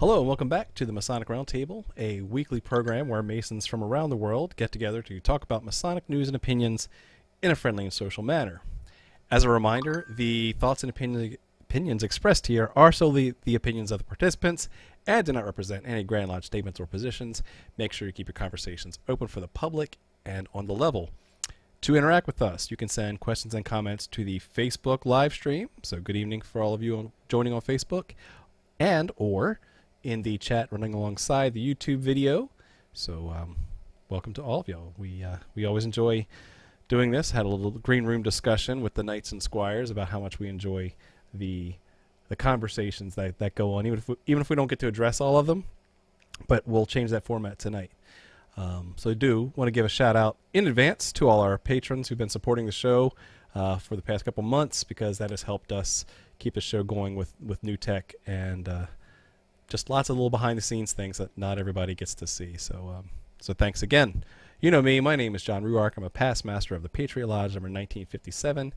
Hello and welcome back to the Masonic Roundtable, a weekly program where Masons from around the world get together to talk about Masonic news and opinions in a friendly and social manner. As a reminder, the thoughts and opinions expressed here are solely the opinions of the participants and do not represent any Grand Lodge statements or positions. Make sure you keep your conversations open for the public and on the level. To interact with us, you can send questions and comments to the Facebook live stream. So good evening for all of you joining on Facebook, and or in the chat running alongside the YouTube video. So welcome to all of y'all. We always enjoy doing this. Had a little green room discussion with the Knights and Squires about how much we enjoy the conversations that go on, even if we don't get to address all of them. But we'll change that format tonight. So I do want to give a shout out in advance to all our patrons who've been supporting the show for the past couple months, because that has helped us keep the show going with new tech and just lots of little behind the scenes things that not everybody gets to see. So thanks again. You know me, my name is John Ruark. I'm a past master of the Patriot Lodge number 1957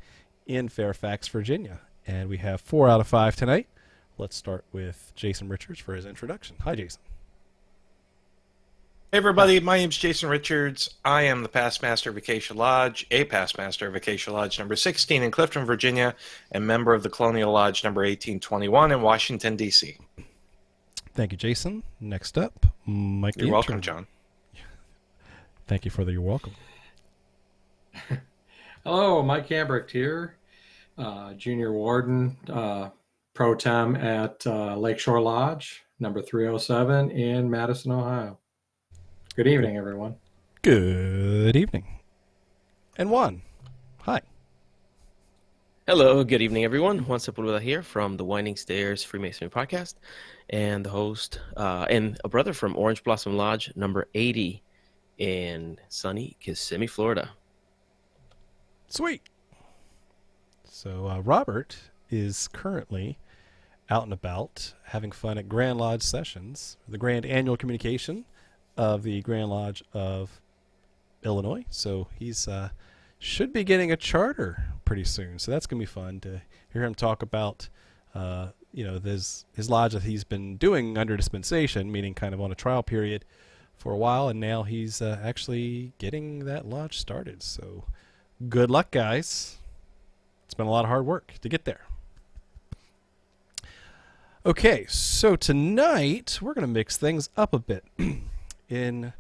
in Fairfax, Virginia. And we have 4 out of 5 tonight. Let's start with Jason Richards for his introduction. Hi, Jason. Hey everybody, my name's Jason Richards. I am the past master of Acacia Lodge, a past master of Acacia Lodge number 16 in Clifton, Virginia, and member of the Colonial Lodge number 1821 in Washington, D.C. Thank you, Jason. Next up, Mike. You're welcome, John. Thank you for the you're welcome. Hello, Mike Hambricht here, Junior Warden, Pro Tem at Lakeshore Lodge, number 307 in Madison, Ohio. Good evening, everyone. Good evening. And Juan, hi. Hello, good evening, everyone. Juan Sepulveda here from the Winding Stairs Freemasonry Podcast, and the host, and a brother from Orange Blossom Lodge, number 80 in sunny Kissimmee, Florida. Sweet. So Robert is currently out and about having fun at Grand Lodge Sessions, the grand annual communication of the Grand Lodge of Illinois. So he's should be getting a charter pretty soon. So that's going to be fun to hear him talk about his lodge that he's been doing under dispensation, meaning kind of on a trial period for a while, and now he's actually getting that lodge started. So good luck, guys. It's been a lot of hard work to get there. Okay, so tonight we're going to mix things up a bit in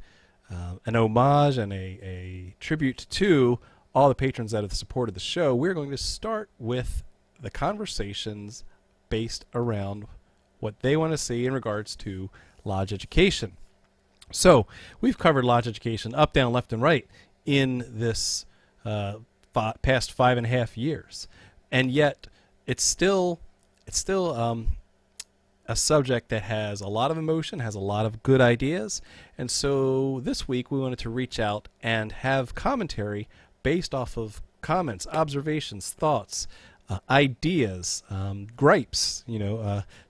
an homage and a tribute to all the patrons that have supported the show. We're going to start with the conversations based around what they want to see in regards to lodge education. So we've covered lodge education up, down, left, and right in this past 5.5 years, and yet it's still a subject that has a lot of emotion, has a lot of good ideas. And so this week we wanted to reach out and have commentary based off of comments, observations, thoughts, ideas, gripes,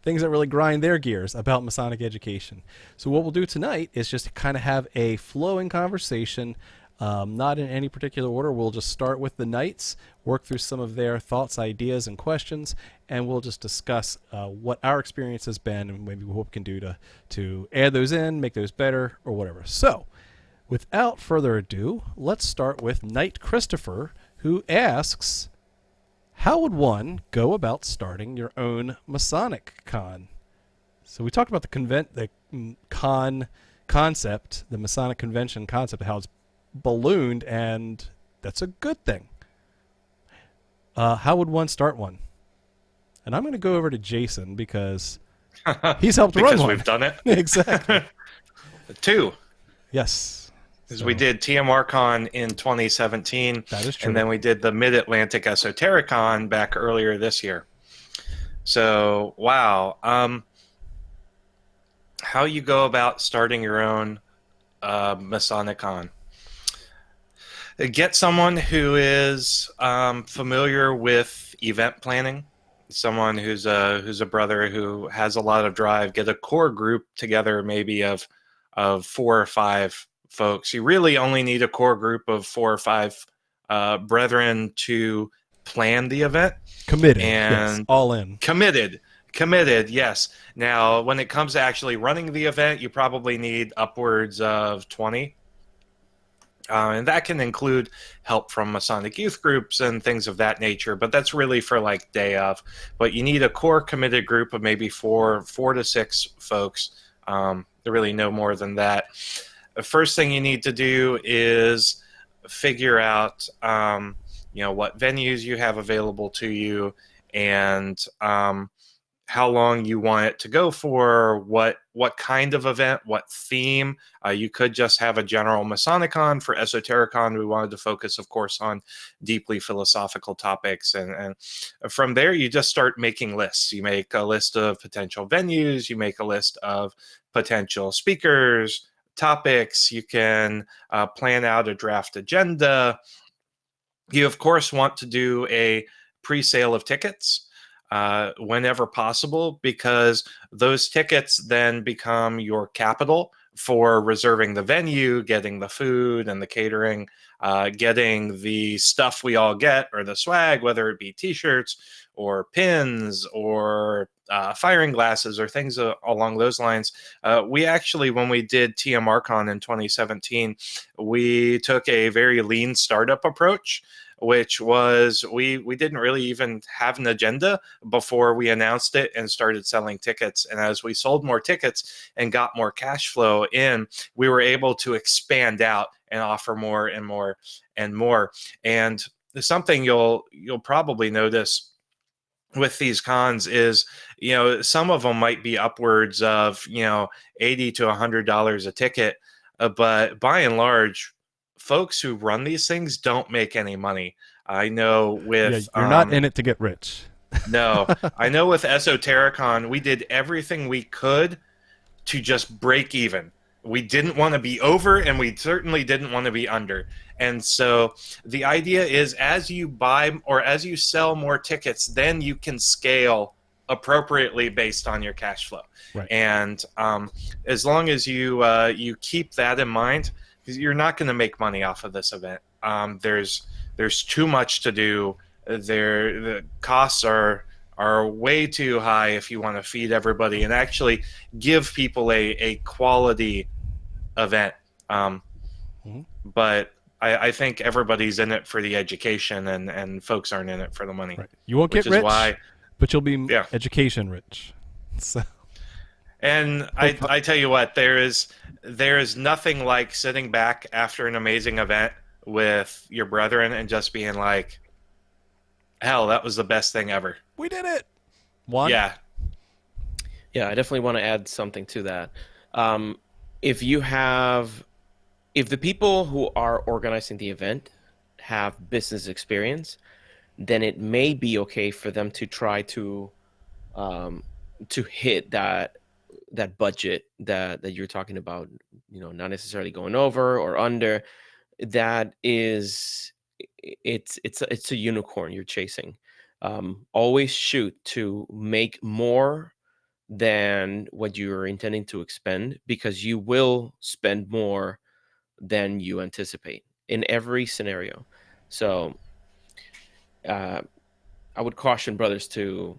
things that really grind their gears about Masonic education. So what we'll do tonight is just kind of have a flowing conversation, not in any particular order. We'll just start with the Knights, work through some of their thoughts, ideas, and questions, and we'll just discuss what our experience has been and maybe what we can do to add those in, make those better, or whatever. So without further ado, let's start with Knight Christopher, who asks, how would one go about starting your own Masonic con? So we talked about the con concept, the Masonic convention concept, how it's ballooned, and that's a good thing. How would one start one? And I'm going to go over to Jason because he's helped run one. Because we've done it. Exactly. 2. Yes. Because we did TMR Con in 2017. That is true. And then we did the Mid-Atlantic Esoteric Con back earlier this year. So, wow. How you go about starting your own Masonic Con? Get someone who is familiar with event planning, someone who's a brother who has a lot of drive. Get a core group together, maybe of 4 or 5 folks. You really only need a core group of 4 or 5 brethren to plan the event. Committed. And yes, all in. Committed. Committed, yes. Now, when it comes to actually running the event, you probably need upwards of 20. And that can include help from Masonic youth groups and things of that nature, but that's really for like day of. But you need a core committed group of maybe four to six folks. Really no more than that. The first thing you need to do is figure out, what venues you have available to you, and how long you want it to go for, what kind of event, what theme. You could just have a general Masonicon. For Esotericon, we wanted to focus, of course, on deeply philosophical topics. And from there, you just start making lists. You make a list of potential venues. You make a list of potential speakers, topics. You can plan out a draft agenda. You, of course, want to do a pre-sale of tickets whenever possible, because those tickets then become your capital for reserving the venue, getting the food and the catering, getting the stuff we all get, or the swag, whether it be t-shirts or pins or firing glasses or things along those lines. We actually, when we did TMRCon in 2017, we took a very lean startup approach, which was we didn't really even have an agenda before we announced it and started selling tickets. And as we sold more tickets and got more cash flow in, we were able to expand out and offer more and more and more. And something you'll probably notice with these cons is, some of them might be upwards of, $80 to $100 a ticket, but by and large, folks who run these things don't make any money. I know with you're not in it to get rich. No, I know with Esotericon, we did everything we could to just break even. We didn't want to be over, and we certainly didn't want to be under. And so the idea is, as you buy or as you sell more tickets, then you can scale appropriately based on your cash flow. Right. And as long as you keep that in mind, you're not going to make money off of this event. There's too much to do. The costs are way too high if you want to feed everybody and actually give people a quality event. But I think everybody's in it for the education, and folks aren't in it for the money. Right. You won't get rich, but you'll be education rich. So. And I tell you what, there is nothing like sitting back after an amazing event with your brethren and just being like, hell, that was the best thing ever. We did it. One. Yeah, I definitely want to add something to that. If the people who are organizing the event have business experience, then it may be okay for them to try to hit that budget that you're talking about, not necessarily going over or under. That is, it's a unicorn you're chasing. Always shoot to make more than what you're intending to expend, because you will spend more than you anticipate in every scenario. So I would caution brothers to,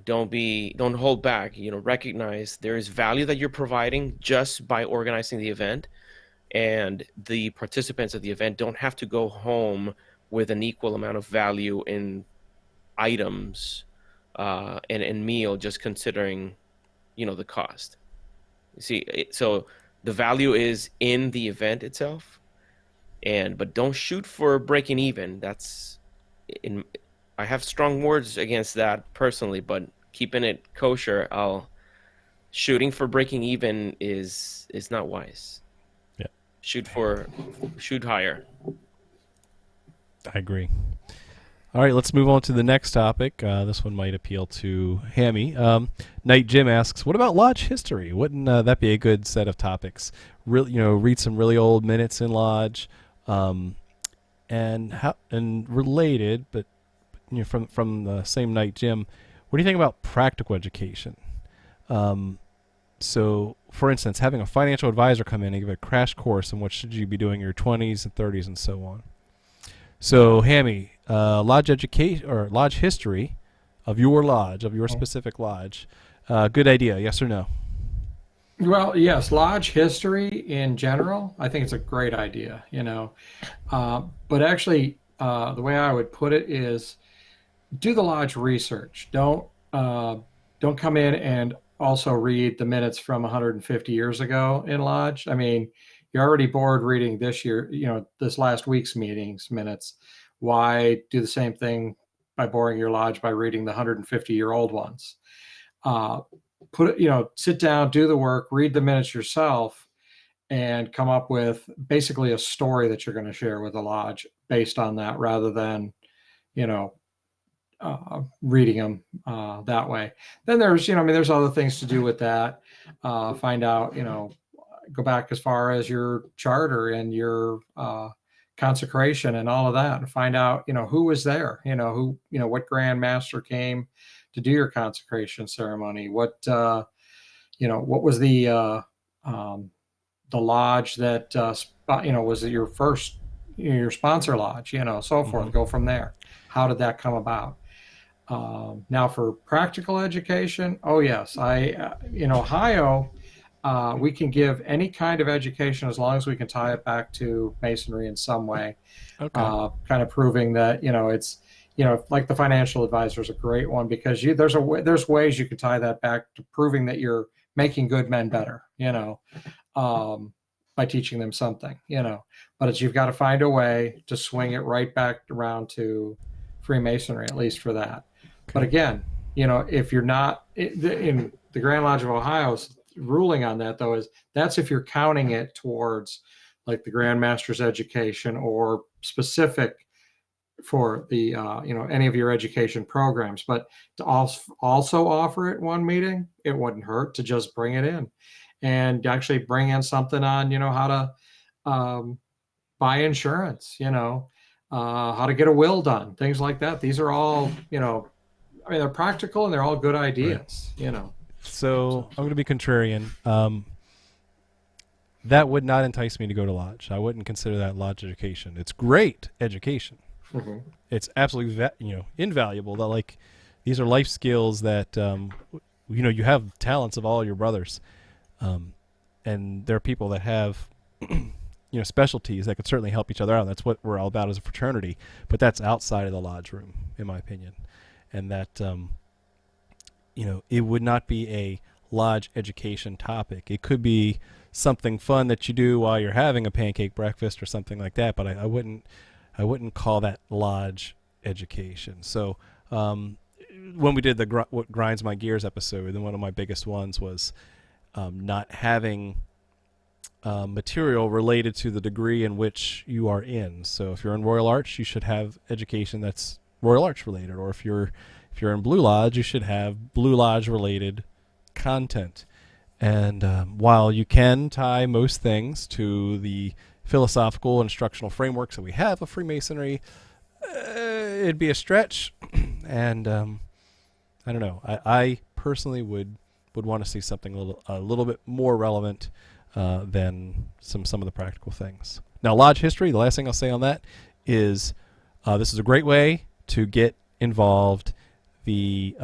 don't hold back. Recognize there is value that you're providing just by organizing the event, and the participants of the event don't have to go home with an equal amount of value in items and meal, just considering the cost. You see, so the value is in the event itself, but don't shoot for breaking even. I have strong words against that personally, but keeping it kosher, shooting for breaking even is not wise. Yeah. Shoot higher. I agree. All right, let's move on to the next topic. This one might appeal to Hammy. Night Jim asks, what about Lodge history? Wouldn't that be a good set of topics? Read some really old minutes in Lodge, and related, but from the same Night Jim, what do you think about practical education? So, for instance, having a financial advisor come in and give a crash course on what should you be doing in your 20s and 30s and so on. So, Hammy, Lodge education or Lodge history, your lodge, of your specific lodge. Good idea, yes or no? Well, yes, lodge history in general, I think it's a great idea, but actually, the way I would put it is do the lodge research. Don't come in and also read the minutes from 150 years ago in lodge. I mean, you're already bored reading this last week's meetings minutes. Why do the same thing by boring your lodge by reading the 150-year-old ones? Uh, Sit down, do the work, read the minutes yourself, and come up with basically a story that you're going to share with the lodge based on that, rather than, you know, reading them that way. Then there's other things to do with that. Find out, go back as far as your charter and your consecration and all of that, and find out, who was there, what Grand Master came to do your consecration ceremony. What was the lodge that, was it your first, your sponsor lodge, so forth. Go from there. How did that come about? Now for practical education, oh yes, in Ohio, we can give any kind of education as long as we can tie it back to Masonry in some way. Okay. Kind of proving that, it's, like the financial advisor is a great one, because there's ways you can tie that back to proving that you're making good men better, by teaching them something, but you've got to find a way to swing it right back around to Freemasonry, at least for that. But again, if you're not in the Grand Lodge of Ohio's ruling on that, though, that's if you're counting it towards like the Grand Master's education or specific for the, any of your education programs. But to also offer it one meeting, it wouldn't hurt to just bring it in and actually bring in something on, how to buy insurance, how to get a will done, things like that. These are all, they're practical and they're all good ideas, So I'm going to be contrarian. That would not entice me to go to lodge. I wouldn't consider that lodge education. It's great education. Mm-hmm. It's absolutely, invaluable. That, like, these are life skills that, you have talents of all your brothers. And there are people that have, specialties that could certainly help each other out. That's what we're all about as a fraternity. But that's outside of the lodge room, in my opinion. And that, it would not be a lodge education topic. It could be something fun that you do while you're having a pancake breakfast or something like that. But I wouldn't call that lodge education. So when we did the What Grinds My Gears episode, then one of my biggest ones was not having material related to the degree in which you are in. So if you're in Royal Arch, you should have education that's Royal Arch related, or if you're in Blue Lodge, you should have Blue Lodge related content. And while you can tie most things to the philosophical instructional frameworks that we have of Freemasonry, it'd be a stretch. And I don't know. I personally would want to see something a little bit more relevant than some of the practical things. Now, lodge history, the last thing I'll say on that is this is a great way to get involved the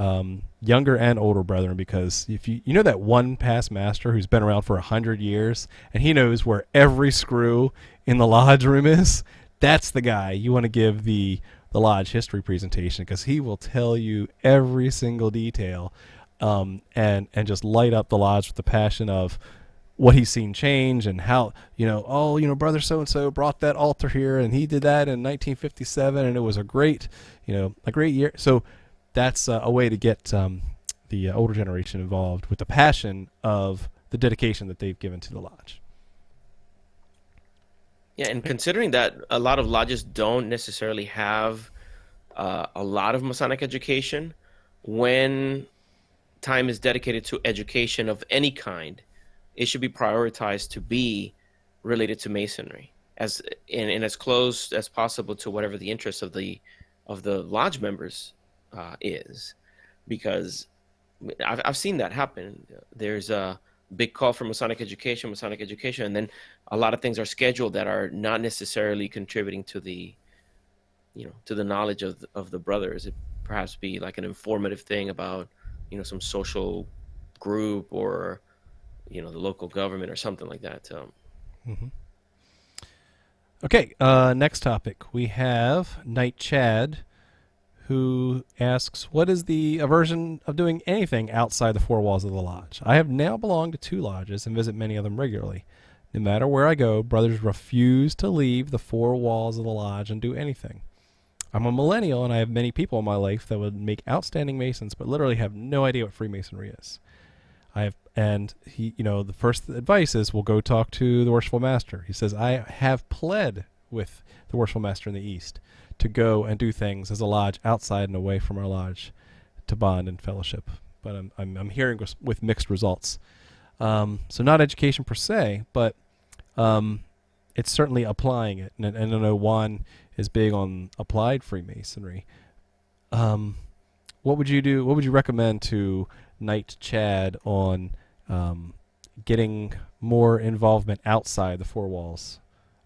younger and older brethren, because if you know that one past master who's been around for 100 years and he knows where every screw in the lodge room is, that's the guy you want to give the lodge history presentation, because he will tell you every single detail and just light up the lodge with the passion of what he's seen change and how, brother so-and-so brought that altar here and he did that in 1957 and it was a great year. So that's a way to get the older generation involved with the passion of the dedication that they've given to the lodge. Yeah, and considering that a lot of lodges don't necessarily have a lot of Masonic education, when time is dedicated to education of any kind, it should be prioritized to be related to Masonry, and as close as possible to whatever the interest of the lodge members is, because I've seen that happen. There's a big call for Masonic education, and then a lot of things are scheduled that are not necessarily contributing to the knowledge of the brothers. It perhaps be like an informative thing about, some social group or, the local government or something like that. Mm-hmm. Okay, next topic. We have Knight Chad, who asks, what is the aversion of doing anything outside the four walls of the lodge? I have now belonged to 2 lodges and visit many of them regularly. No matter where I go, brothers refuse to leave the 4 walls of the lodge and do anything. I'm a millennial, and I have many people in my life that would make outstanding Masons, but literally have no idea what Freemasonry is. The first advice is, we'll go talk to the Worshipful Master. He says, I have pled with the Worshipful Master in the East to go and do things as a lodge outside and away from our lodge to bond and fellowship. But I'm hearing with mixed results. So not education per se, but it's certainly applying it. And I know Juan is big on applied Freemasonry. What would you do? What would you recommend to Knight Chad on getting more involvement outside the 4 walls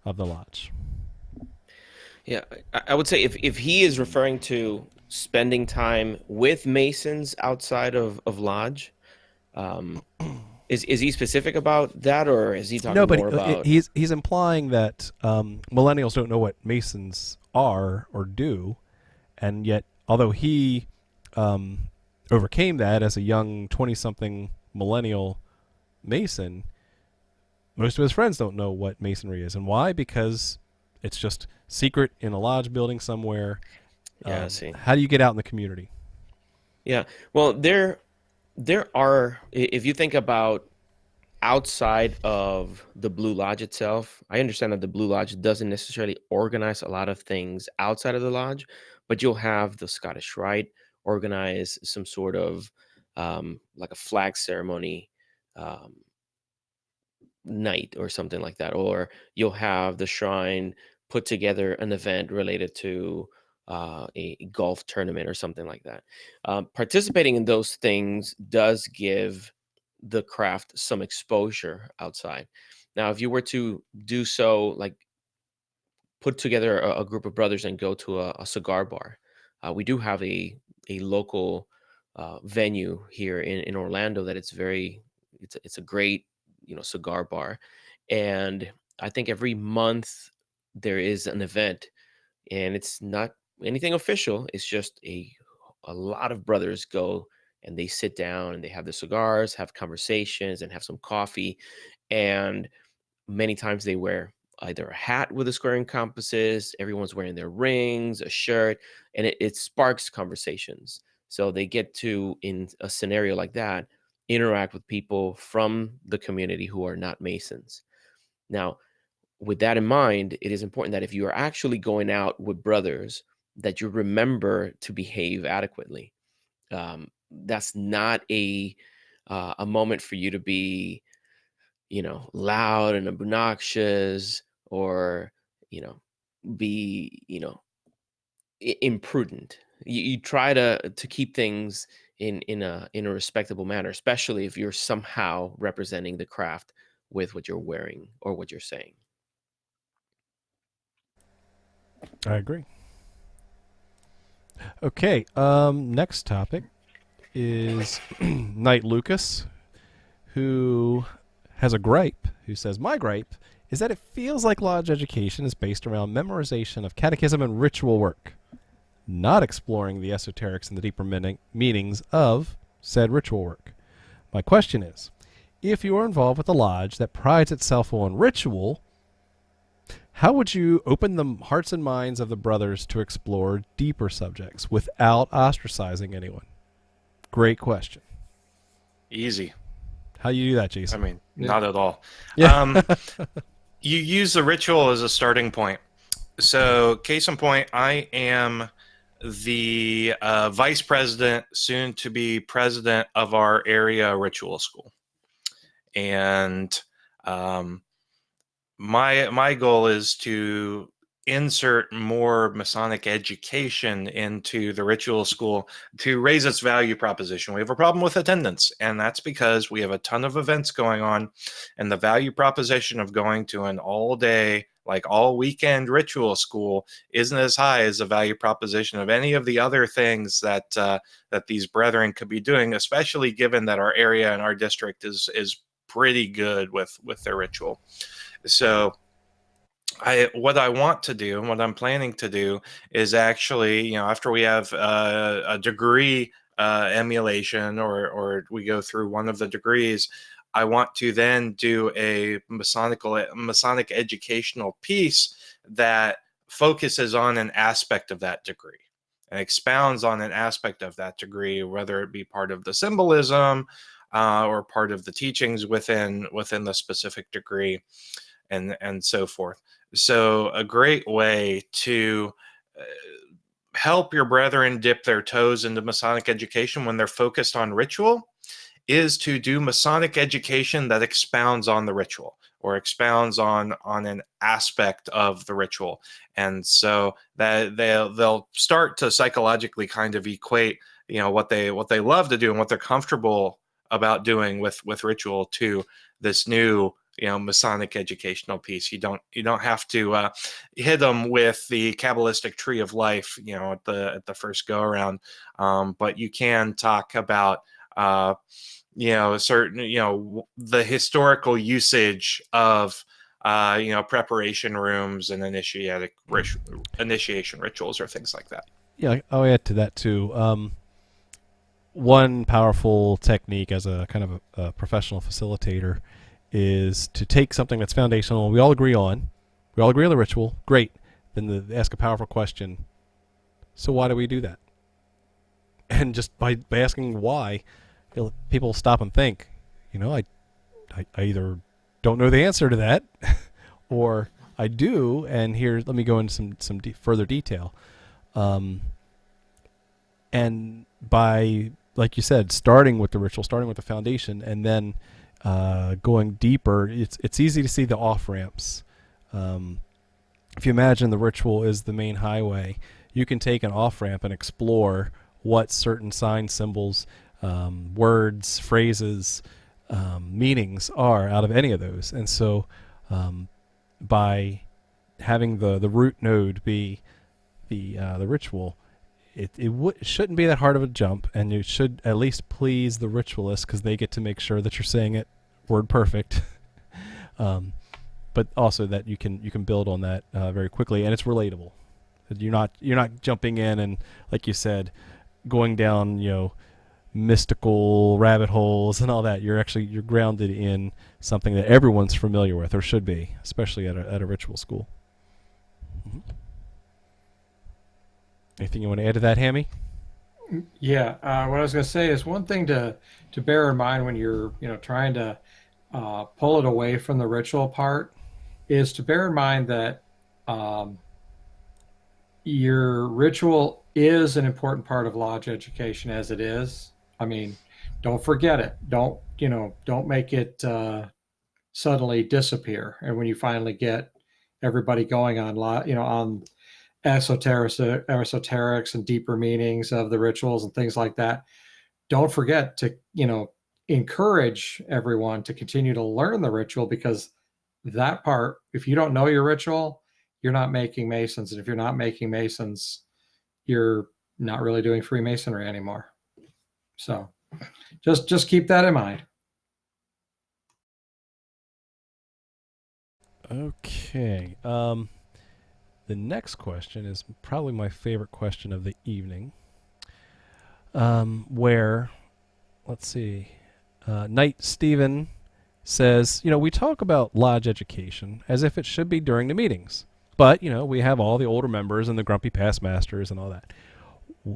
of the lodge? Yeah, I would say if he is referring to spending time with Masons outside of lodge, is he specific about that, or is he talking more about? He's implying that millennials don't know what Masons are or do, and yet although he overcame that as a young 20-something millennial Mason, most of his friends don't know what Masonry is. And why? Because it's just secret in a lodge building somewhere. Yeah, I see. How do you get out in the community? Yeah, well, there are, if you think about outside of the Blue Lodge itself, I understand that the Blue Lodge doesn't necessarily organize a lot of things outside of the lodge, but you'll have the Scottish Rite organize some sort of like a flag ceremony night or something like that, or you'll have the shrine put together an event related to a golf tournament or something like that. Participating in those things does give the craft some exposure outside. Now, if you were to do so, like put together a group of brothers and go to a cigar bar, we do have a local venue here in Orlando that it's a great cigar bar, and I think every month there is an event, and it's not anything official. It's just a lot of brothers go and they sit down and they have the cigars, have conversations, and have some coffee, and many times they wear either a hat with the square and compasses, everyone's wearing their rings, a shirt, and it sparks conversations. So they get to, in a scenario like that, interact with people from the community who are not Masons. Now, with that in mind, it is important that if you are actually going out with brothers, that you remember to behave adequately. That's not a moment for you to be loud and obnoxious, or be imprudent. You try to keep things in a respectable manner, especially if you're somehow representing the craft with what you're wearing or what you're saying. I agree. Okay, next topic is Knight Lucas, who has a gripe, who says, my gripe is that it feels like lodge education is based around memorization of catechism and ritual work, not exploring the esoterics and the deeper meanings of said ritual work. My question is, if you are involved with a lodge that prides itself on ritual, how would you open the hearts and minds of the brothers to explore deeper subjects without ostracizing anyone? Great question. Easy. How do you do that, Jason? I mean, not at all. Yeah. You use the ritual as a starting point. So, case in point, I am the vice president, soon to be president of our area ritual school. And my goal is to insert more Masonic education into the ritual school to raise its value proposition. We have a problem with attendance, and that's because we have a ton of events going on, and the value proposition of going to an all-day like all weekend ritual school isn't as high as the value proposition of any of the other things that that these brethren could be doing, especially given that our area and our district is pretty good with their ritual. So what I want to do and what I'm planning to do is actually, after we have a degree emulation, or we go through one of the degrees, I want to then do a Masonic educational piece that focuses on an aspect of that degree and expounds on an aspect of that degree, whether it be part of the symbolism or part of the teachings within the specific degree, and so forth. So a great way to help your brethren dip their toes into Masonic education when they're focused on ritual is to do Masonic education that expounds on the ritual or expounds on an aspect of the ritual. And so that they'll start to psychologically kind of equate, what they love to do and what they're comfortable about doing with ritual to this new Masonic educational piece. You don't have to hit them with the Kabbalistic tree of life, at the first go around, but you can talk about certain the historical usage of preparation rooms and initiation rituals or things like that. Yeah, I'll add to that too. One powerful technique as a kind of a professional facilitator is to take something that's foundational, we all agree on the ritual, great, then ask a powerful question. So why do we do that? And just by asking why, people stop and think, I either don't know the answer to that or I do, and let me go into some further detail. And by, like you said, starting with the ritual, starting with the foundation, and then going deeper, it's easy to see the off-ramps. If you imagine the ritual is the main highway, you can take an off-ramp and explore what certain signs, symbols, words, phrases, meanings are out of any of those. And so by having the root node be the ritual, it shouldn't be that hard of a jump, and you should at least please the ritualist because they get to make sure that you're saying it word perfect. But also that you can build on that very quickly, and it's relatable. You're not jumping in and, like you said, going down mystical rabbit holes and all that. You're grounded in something that everyone's familiar with or should be, especially at a ritual school. Mm-hmm. Anything you want to add to that, Hammy? Yeah, what I was going to say is one thing to bear in mind when you're trying to pull it away from the ritual part is to bear in mind that your ritual is an important part of lodge education as it is. I mean, don't forget it. Don't make it suddenly disappear. And when you finally get everybody going on on esoterics and deeper meanings of the rituals and things like that, don't forget to encourage everyone to continue to learn the ritual, because that part, if you don't know your ritual, you're not making Masons, and if you're not making Masons, you're not really doing Freemasonry anymore. So just keep that in mind. Okay. The next question is probably my favorite question of the evening, where, let's see, Knight Stephen says, we talk about lodge education as if it should be during the meetings, but, we have all the older members and the grumpy past masters and all that.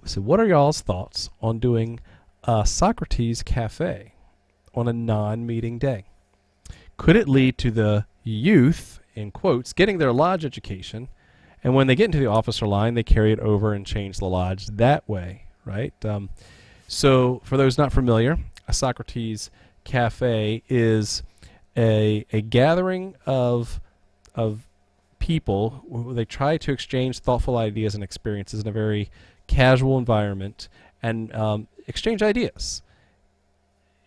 So what are y'all's thoughts on doing a Socrates Cafe on a non-meeting day? Could it lead to the youth, in quotes, getting their lodge education, and when they get into the officer line, they carry it over and change the lodge that way, right? So for those not familiar, a Socrates Cafe is a gathering of people who they try to exchange thoughtful ideas and experiences in a very casual environment and exchange ideas.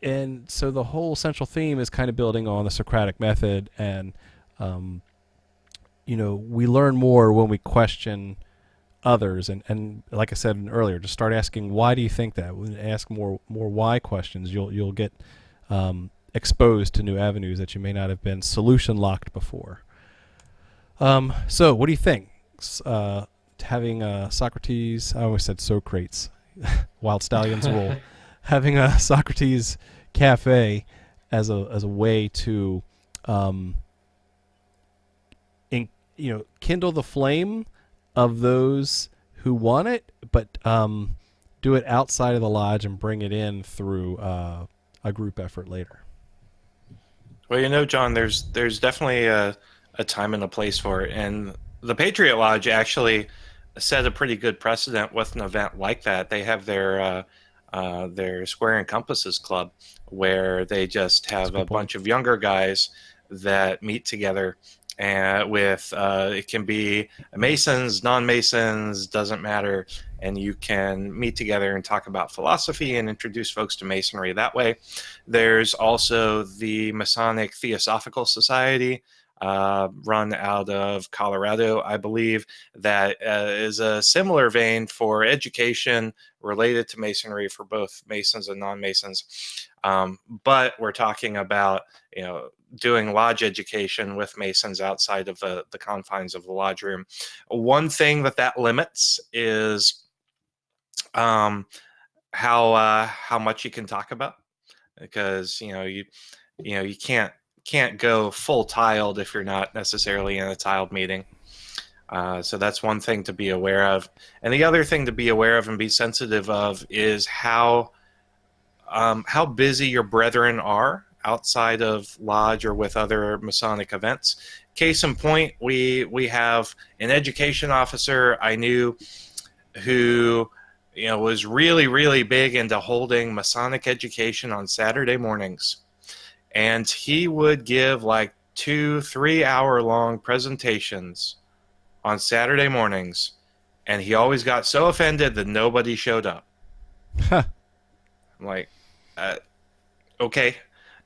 And so the whole central theme is kind of building on the Socratic method and we learn more when we question others, and like I said earlier, just start asking, why do you think that? When you ask more why questions, you'll get exposed to new avenues that you may not have been solution locked before. So what do you think? Having Socrates, I always said Socrates, Wild Stallions rule, having a Socrates cafe as a way to kindle the flame of those who want it, but do it outside of the lodge and bring it in through a group effort later. Well, John, there's definitely a time and a place for it, and the Patriot Lodge actually set a pretty good precedent with an event like that. They have their Square and Compasses Club, where they just have a bunch of younger guys that meet together, and it can be Masons, non-Masons, doesn't matter, and you can meet together and talk about philosophy and introduce folks to Masonry that way. There's also the Masonic Theosophical Society, run out of Colorado, I believe, that is a similar vein for education related to Masonry for both Masons and non-Masons. But we're talking about, doing lodge education with Masons outside of the confines of the lodge room. One thing that limits is how much you can talk about, because you can't go full tiled if you're not necessarily in a tiled meeting. So that's one thing to be aware of. And the other thing to be aware of and be sensitive of is how busy your brethren are outside of lodge or with other Masonic events. Case in point, we have an education officer I knew who was really, really big into holding Masonic education on Saturday mornings. And he would give like 2-3 hour long presentations on Saturday mornings. And he always got so offended that nobody showed up. I'm like, okay.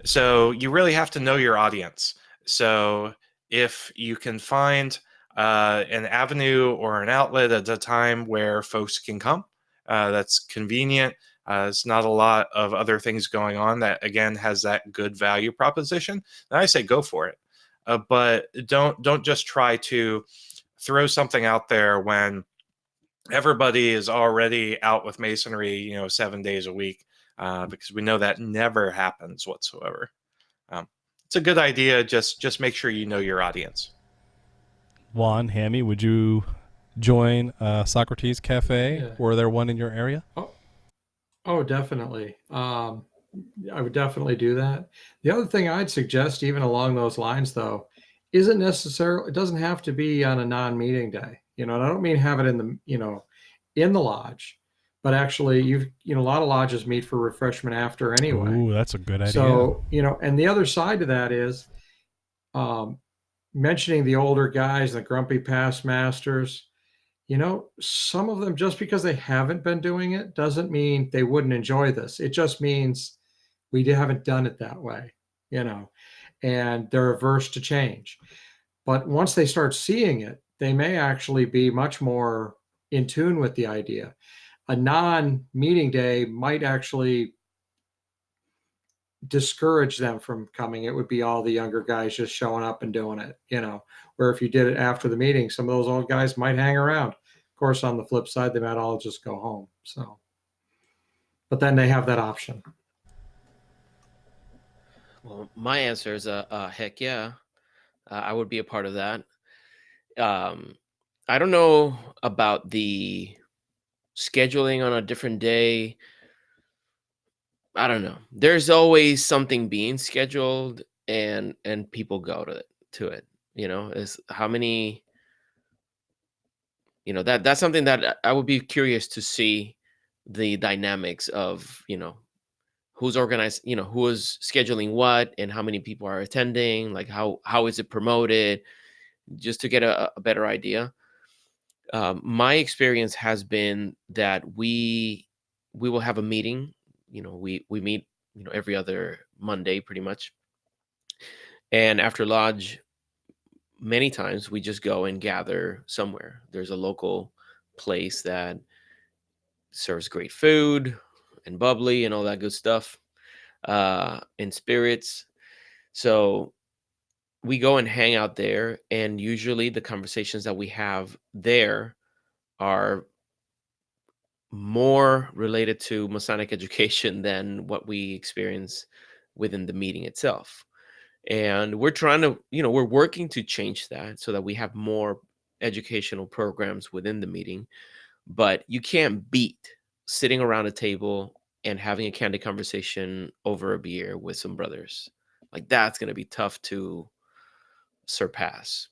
So you really have to know your audience. So if you can find an avenue or an outlet at a time where folks can come, that's convenient. It's not a lot of other things going on that, again, has that good value proposition, then I say go for it. But don't just try to throw something out there when everybody is already out with Masonry, 7 days a week, because we know that never happens whatsoever. It's a good idea. Just make sure you know your audience. Juan, Hammy, would you join Socrates Cafe? Yeah. Or there one in your area? Oh, definitely. I would definitely do that. The other thing I'd suggest, even along those lines, though, isn't necessarily, it doesn't have to be on a non-meeting day. And I don't mean have it in the lodge, but actually a lot of lodges meet for refreshment after anyway. Ooh, that's a good idea. So, and the other side to that is mentioning the older guys, the grumpy past masters. Some of them, just because they haven't been doing it doesn't mean they wouldn't enjoy this. It just means we haven't done it that way, and they're averse to change. But once they start seeing it, they may actually be much more in tune with the idea. A non-meeting day might actually discourage them from coming. It would be all the younger guys just showing up and doing it, where if you did it after the meeting, some of those old guys might hang around. Of course, on the flip side, they might all just go home. So, but then they have that option. Well, my answer is heck yeah. I would be a part of that. I don't know about the scheduling on a different day. I don't know. There's always something being scheduled, and people go to it. Is how many. That's something that I would be curious to see the dynamics of. Who's organized. Who is scheduling what, and how many people are attending. Like how is it promoted? Just to get a better idea. My experience has been that we will have a meeting. We meet every other Monday pretty much, and after lodge many times we just go and gather somewhere. There's a local place that serves great food and bubbly and all that good stuff, and spirits. So we go and hang out there, and usually the conversations that we have there are more related to Masonic education than what we experience within the meeting itself. And we're trying to, we're working to change that so that we have more educational programs within the meeting. But you can't beat sitting around a table and having a candid conversation over a beer with some brothers. Like, that's going to be tough to surpass.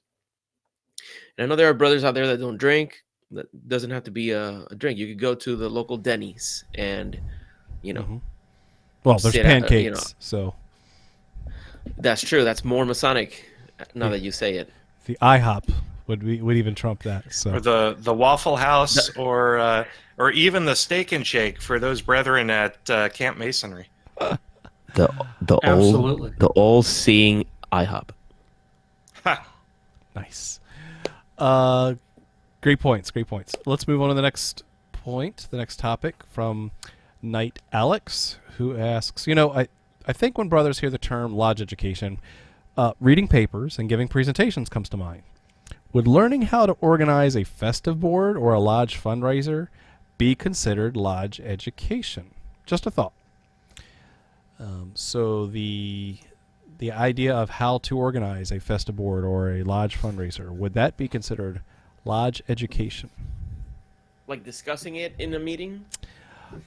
And I know there are brothers out there that don't drink. That doesn't have to be a drink. You could go to the local Denny's and, Well, there's sit pancakes, so that's true. That's more Masonic now that you say it. the IHOP would even trump that. So Or the Waffle House, or even the Steak and Shake for those brethren at Camp Masonry. The Absolutely. old seeing IHOP. Ha. nice. Great points. Let's move on to the next point, the next topic from Knight Alex, who asks, I think when brothers hear the term lodge education, reading papers and giving presentations comes to mind. Would learning how to organize a festive board or a lodge fundraiser be considered lodge education? Just a thought. So the idea of how to organize a festive board or a lodge fundraiser, would that be considered lodge education? Like discussing it in a meeting?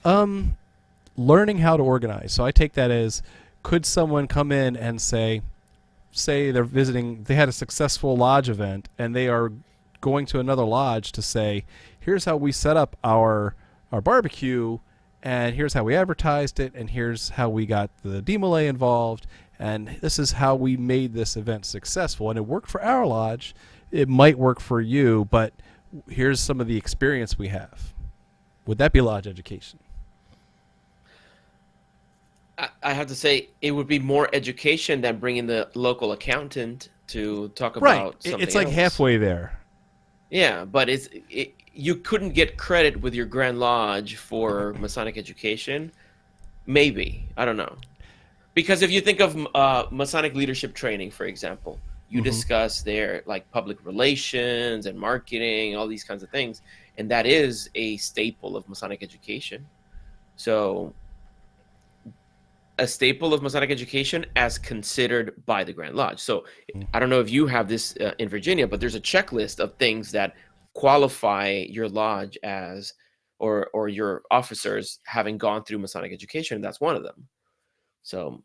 Learning how to organize. So I take that as, could someone come in and say they're visiting, they had a successful lodge event and they are going to another lodge to say, here's how we set up our barbecue, and here's how we advertised it, and here's how we got the demolay involved, and this is how we made this event successful, and it worked for our lodge. It might work for you, but here's some of the experience we have. Would that be lodge education? I have to say it would be more education than bringing the local accountant to talk about something It's like else. halfway there. Yeah, but you couldn't get credit with your Grand Lodge for Masonic education. Maybe. I don't know. Because if you think of Masonic leadership training, for example, you discuss their like public relations and marketing, all these kinds of things. And that is a staple of Masonic education. So a staple of Masonic education as considered by the Grand Lodge. So I don't know if you have this in Virginia, but there's a checklist of things that qualify your lodge as, or your officers having gone through Masonic education. That's one of them. So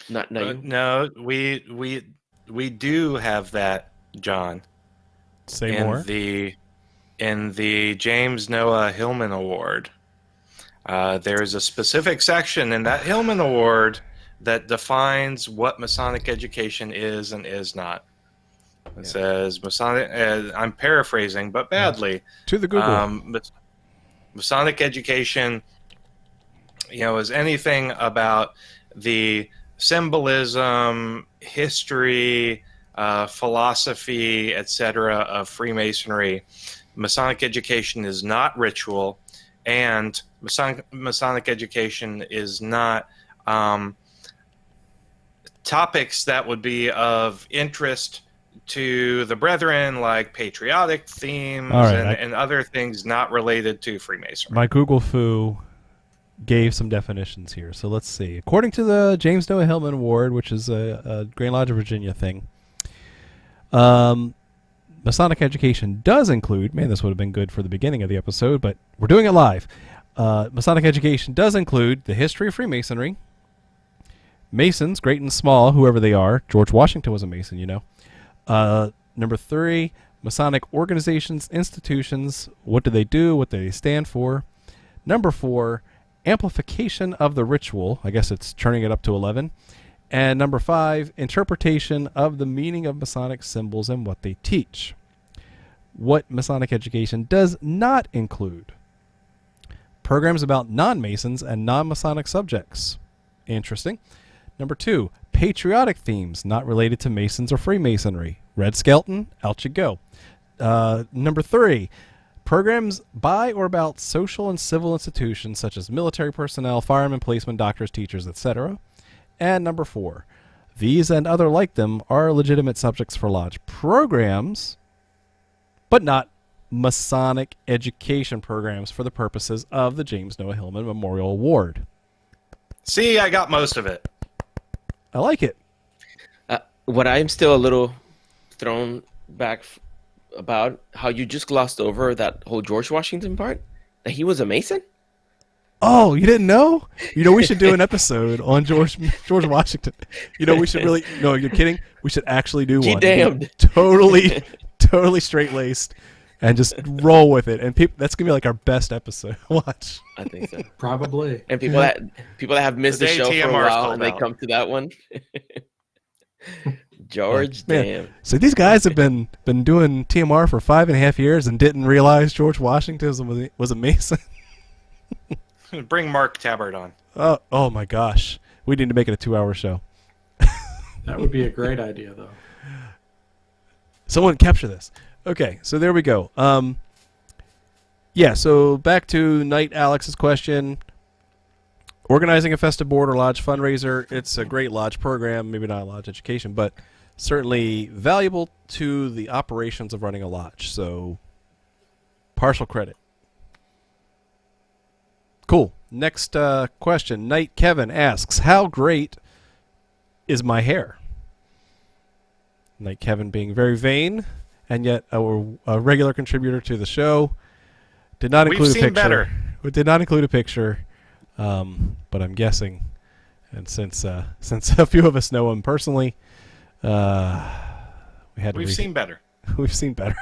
No, we do have that, John. Say in more. In the James Noah Hillman Award. There is a specific section in that Hillman Award that defines what Masonic education is and is not. It says Masonic. I'm paraphrasing, but badly. To the Google. Masonic education, is anything about the symbolism, history, philosophy, etc. of Freemasonry. Masonic education is not ritual. And Masonic education is not topics that would be of interest to the brethren, like patriotic themes and other things not related to Freemasonry. My Google foo gave some definitions here. So let's see. According to the James Noah Hillman Award, which is a Grand Lodge of Virginia thing, Masonic education does include, man, this would have been good for the beginning of the episode, but we're doing it live. Masonic education does include the history of Freemasonry, Masons, great and small, whoever they are. George Washington was a Mason, Number 3, Masonic organizations, institutions, what do they do, what do they stand for. Number 4, amplification of the ritual, I guess it's turning it up to 11. And number 5, interpretation of the meaning of Masonic symbols and what they teach. What Masonic education does not include: programs about non-Masons and non-Masonic subjects. Interesting. Number 2, Patriotic themes not related to Masons or Freemasonry. Red Skeleton, out you go. Number 3, programs by or about social and civil institutions such as military personnel, firemen, policemen, doctors, teachers, etc. And number 4, these and other like them are legitimate subjects for lodge programs, but not Masonic education programs for the purposes of the James Noah Hillman Memorial Award. See, I got most of it. I like it. What I'm still a little thrown back about how you just glossed over that whole George Washington part, that he was a Mason. Oh, you didn't know? You know, we should do an episode on George Washington. You know, we should really. No, you're kidding. We should actually do one. Damned. Totally straight laced, and just roll with it. And that's gonna be like our best episode. Watch. I think so. Probably. And people that have missed the day show for a TMR 's while called and they out. come to that one. George, Man, damn. so these guys have been doing TMR for 5.5 years and didn't realize George Washington was a Mason. Bring Mark Tabbert on. Oh my gosh, we need to make it a 2-hour show. That would be a great idea, though. Someone capture this. Okay, so there we go. Yeah, so back to Knight Alex's question. Organizing a festive board or lodge fundraiser, it's a great lodge program, maybe not a lodge education, but certainly valuable to the operations of running a lodge. So, partial credit. Cool. Next question. Knight Kevin asks, how great is my hair? Knight Kevin being very vain, and yet a regular contributor to the show. Did not include a picture. We've seen better. It did not include a picture. But I'm guessing, and since a few of us know him personally, We've seen better. We've seen better.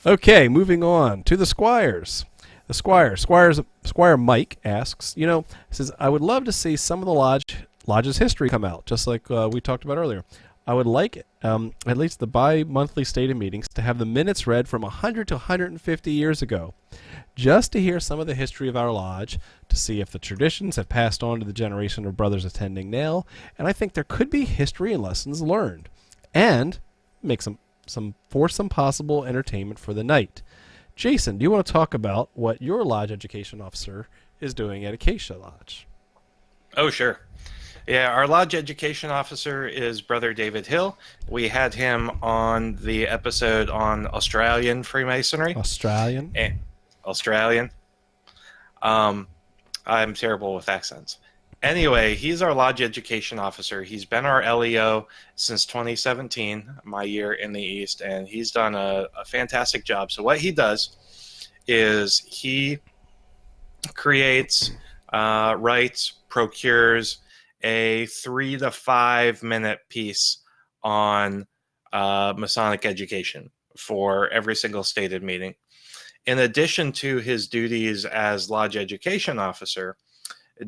Okay, moving on to the Squires. The Squire Mike asks, says, I would love to see some of the lodge's history come out, just like we talked about earlier. I would like at least the bi-monthly stated meetings to have the minutes read from 100 to 150 years ago, just to hear some of the history of our lodge, to see if the traditions have passed on to the generation of brothers attending now, and I think there could be history and lessons learned, and make some possible entertainment for the night. Jason, do you want to talk about what your lodge education officer is doing at Acacia Lodge? Oh, sure. Yeah, our lodge education officer is Brother David Hill. We had him on the episode on Australian Freemasonry. Australian. I'm terrible with accents. Anyway, he's our lodge education officer. He's been our LEO since 2017, my year in the East, and he's done a fantastic job. So what he does is he creates, writes, procures a 3 to 5 minute piece on Masonic education for every single stated meeting. In addition to his duties as lodge education officer,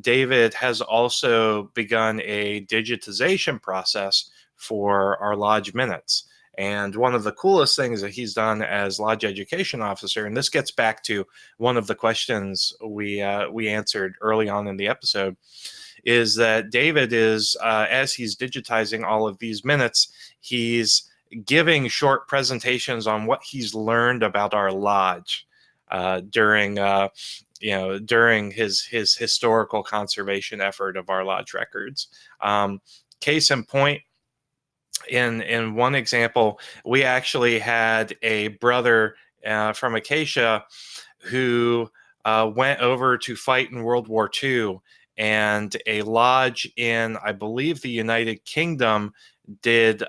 David has also begun a digitization process for our lodge minutes. And one of the coolest things that he's done as lodge education officer, and this gets back to one of the questions we answered early on in the episode, is that David is, as he's digitizing all of these minutes, he's giving short presentations on what he's learned about our lodge during his historical conservation effort of our lodge records. Case in point, in one example, we actually had a brother from Acacia who went over to fight in World War II, and a lodge in, I believe, the United Kingdom did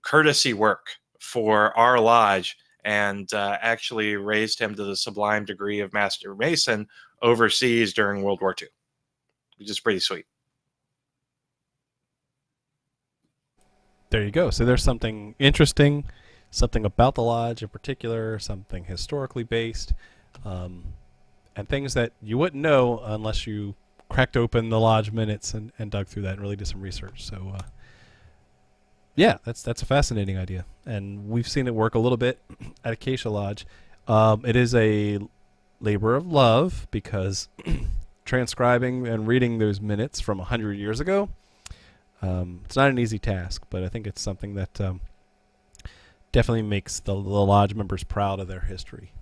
courtesy work for our lodge and actually raised him to the sublime degree of Master Mason overseas during World War II, which is pretty sweet. There you go. So there's something interesting, something about the lodge in particular, something historically based, and things that you wouldn't know unless you cracked open the lodge minutes and dug through that and really did some research. So yeah, that's a fascinating idea, and we've seen it work a little bit at Acacia Lodge. It is a labor of love because transcribing and reading those minutes from 100 years ago. It's not an easy task, but I think it's something that definitely makes the lodge members proud of their history.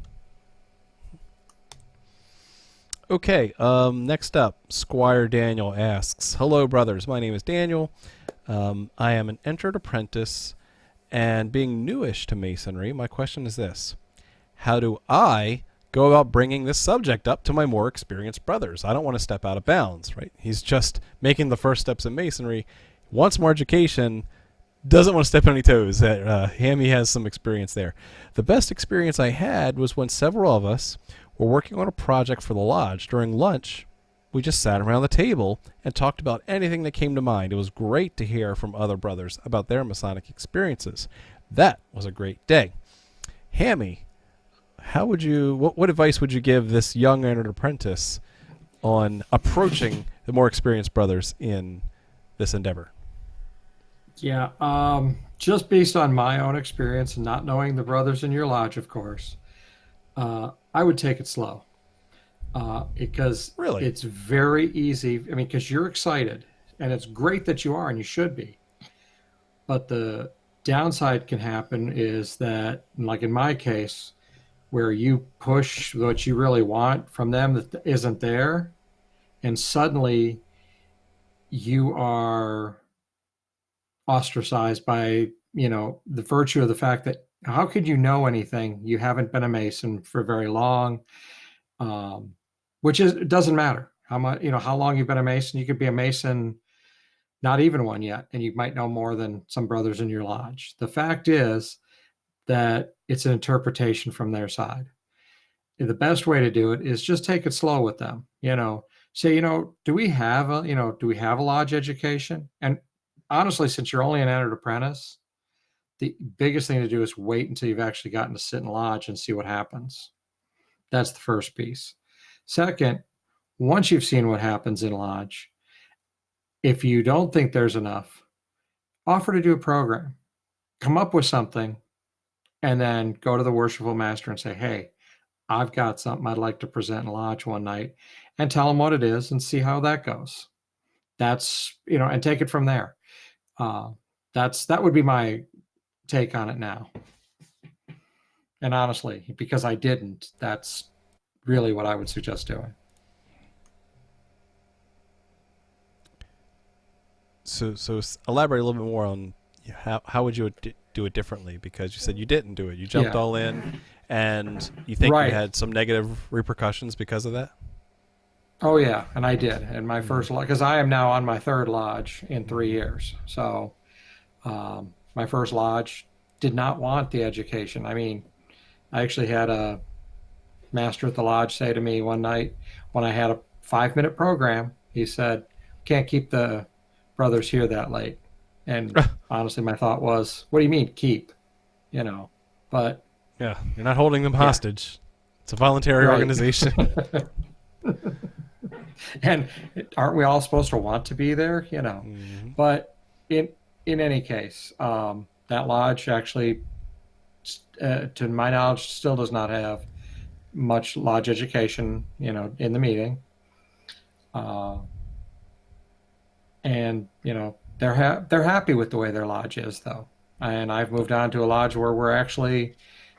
Okay, next up, Squire Daniel asks, "Hello, brothers. My name is Daniel. I am an entered apprentice, and being newish to Masonry, my question is this. How do I go about bringing this subject up to my more experienced brothers? I don't want to step out of bounds," right? He's just making the first steps in Masonry, wants more education, doesn't want to step on any toes. Hammy has some experience there. "The best experience I had was when several of us were working on a project for the lodge. During lunch, we just sat around the table and talked about anything that came to mind. It was great to hear from other brothers about their Masonic experiences. That was a great day." Hammy, what advice would you give this young entered apprentice on approaching the more experienced brothers in this endeavor? Yeah, just based on my own experience and not knowing the brothers in your lodge, of course, I would take it slow. Because Really? it's very easy. I mean, because you're excited, and it's great that you are, and you should be. But the downside can happen is that, like in my case, where you push what you really want from them that isn't there, and suddenly you are ostracized by, the virtue of the fact that how could you know anything? You haven't been a Mason for very long. It doesn't matter how much, how long you've been a Mason. You could be a Mason, not even one yet, and you might know more than some brothers in your lodge. The fact is that it's an interpretation from their side. The best way to do it is just take it slow with them. Say, do we have a lodge education? And honestly, since you're only an entered apprentice, the biggest thing to do is wait until you've actually gotten to sit in lodge and see what happens. That's the first piece. Second, once you've seen what happens in lodge, if you don't think there's enough, offer to do a program. Come up with something, and then go to the worshipful master and say, "Hey, I've got something I'd like to present in lodge one night," and tell them what it is and see how that goes. That's, and take it from there. That would be my take on it now. And honestly, because I didn't, that's really what I would suggest doing. So elaborate a little bit more on how would you do it differently? Because you said you didn't do it. You jumped all in, and you think you had some negative repercussions because of that? Oh, yeah, and I did. And my first lodge, because I am now on my third lodge in 3 years. So my first lodge did not want the education. I mean, I actually had a master at the lodge say to me one night when I had a 5-minute program, he said, "Can't keep the brothers here that late." And honestly, my thought was, what do you mean keep? But yeah, you're not holding them hostage. It's a voluntary organization. And aren't we all supposed to want to be there? Mm-hmm. But in any case, that lodge actually, to my knowledge, still does not have much lodge education, in the meeting. And they're happy with the way their lodge is, though. And I've moved on to a lodge where we're actually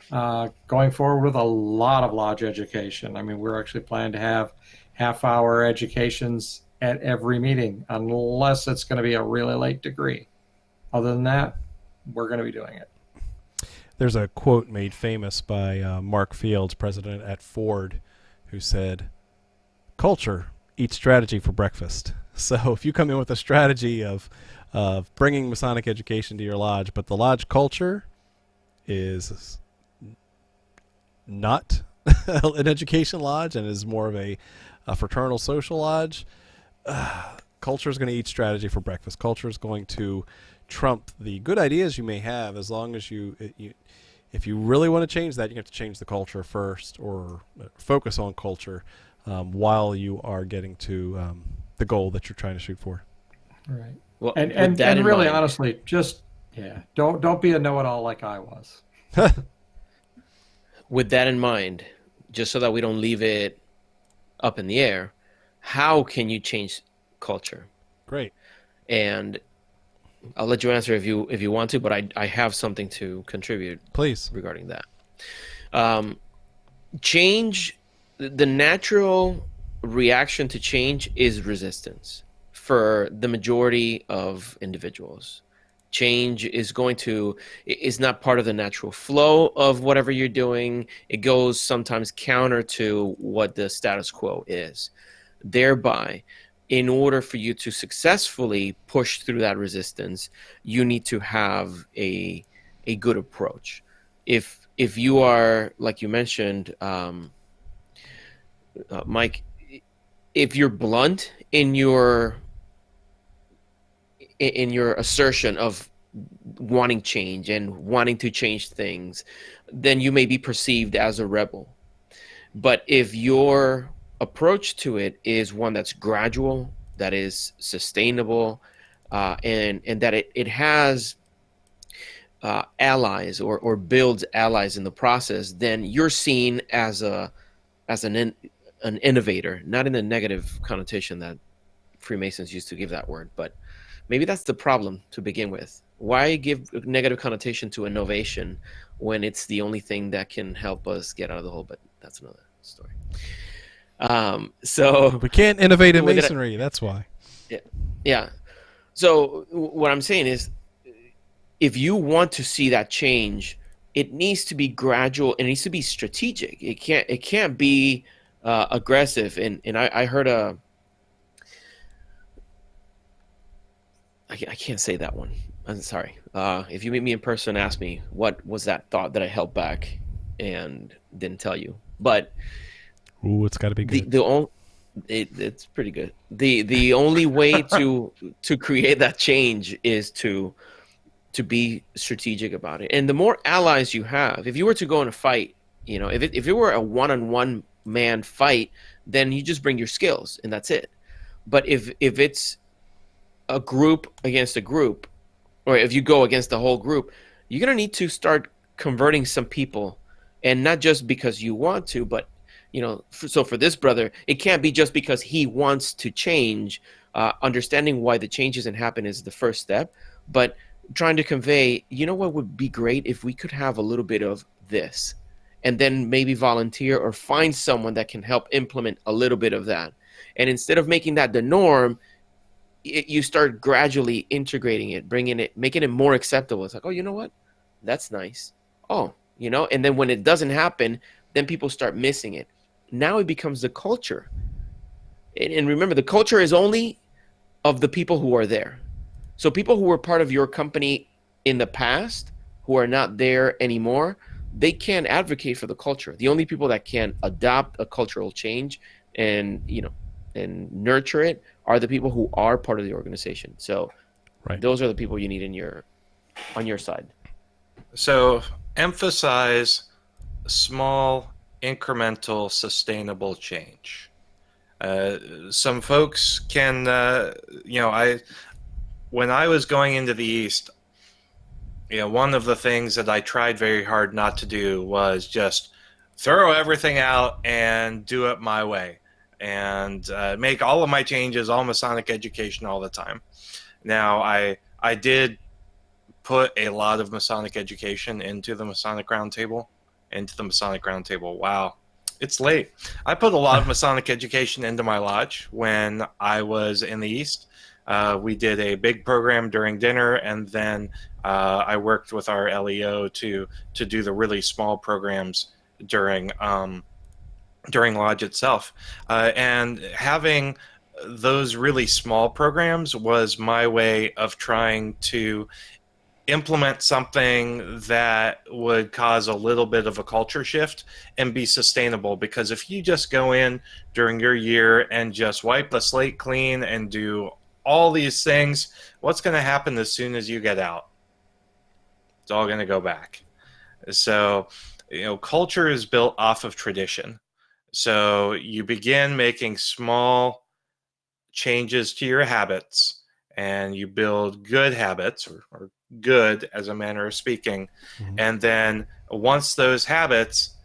going forward with a lot of lodge education. I mean, we're actually planning to have half-hour educations at every meeting, unless it's going to be a really late degree. Other than that, we're going to be doing it. There's a quote made famous by Mark Fields, president at Ford, who said, "Culture eats strategy for breakfast." So if you come in with a strategy of bringing Masonic education to your lodge, but the lodge culture is not an education lodge and is more of a fraternal social lodge, culture is going to eat strategy for breakfast. Culture is going to trump the good ideas you may have, as long as if you really want to change that, you have to change the culture first, or focus on culture while you are getting to the goal that you're trying to shoot for. Right. Well, and really, honestly, just don't be a know-it-all like I was. With that in mind, just so that we don't leave it up in the air, how can you change culture? Great. And I'll let you answer if you want to, but I have something to contribute Please. regarding that. Change, the natural reaction to change is resistance for the majority of individuals. Change is not part of the natural flow of whatever you're doing. It goes sometimes counter to what the status quo is. Thereby, in order for you to successfully push through that resistance, you need to have a good approach. If you are, like you mentioned, Mike, if you're blunt in your assertion of wanting change and wanting to change things, then you may be perceived as a rebel. But if your approach to it is one that's gradual, that is sustainable, and that it has allies or builds allies in the process, then you're seen as an innovator, not in the negative connotation that Freemasons used to give that word, but maybe that's the problem to begin with. Why give a negative connotation to innovation when it's the only thing that can help us get out of the hole? But that's another story. So we can't innovate in masonry. That's why. Yeah. So what I'm saying is, if you want to see that change, it needs to be gradual. It needs to be strategic. It can't be aggressive. And I heard I can't say that one. I'm sorry. If you meet me in person, ask me what was that thought that I held back and didn't tell you. But it's got to be good. It's pretty good. The only way to create that change is to be strategic about it. And the more allies you have, if you were to go in a fight, if it were a one-on-one man fight, then you just bring your skills and that's it. But if it's a group against a group, or if you go against the whole group, you're going to need to start converting some people, and not just because you want to, but so for this brother, it can't be just because he wants to change. Understanding why the change isn't happening is the first step, but trying to convey, what would be great if we could have a little bit of this, and then maybe volunteer or find someone that can help implement a little bit of that. And instead of making that the norm, you start gradually integrating it, making it more acceptable. It's like, oh, you know what? That's nice. Oh, and then when it doesn't happen, then people start missing it. Now it becomes the culture. And remember, the culture is only of the people who are there. So people who were part of your company in the past, who are not there anymore, they can't advocate for the culture. The only people that can adopt a cultural change and nurture it are the people who are part of the organization. So Those are the people you need on your side. So emphasize small, incremental, sustainable change. Some folks can, when I was going into the East, one of the things that I tried very hard not to do was just throw everything out and do it my way and make all of my changes, all Masonic education all the time. Now, I did put a lot of Masonic education into the Masonic Roundtable. Wow, it's late. I put a lot of Masonic education into my lodge when I was in the East. We did a big program during dinner, and then I worked with our LEO to do the really small programs during lodge itself. And having those really small programs was my way of trying to implement something that would cause a little bit of a culture shift and be sustainable. Because if you just go in during your year and just wipe the slate clean and do all these things, what's going to happen as soon as you get out? It's all going to go back. So, culture is built off of tradition. So you begin making small changes to your habits, and you build good habits, or good as a manner of speaking. Mm-hmm. And then once those habits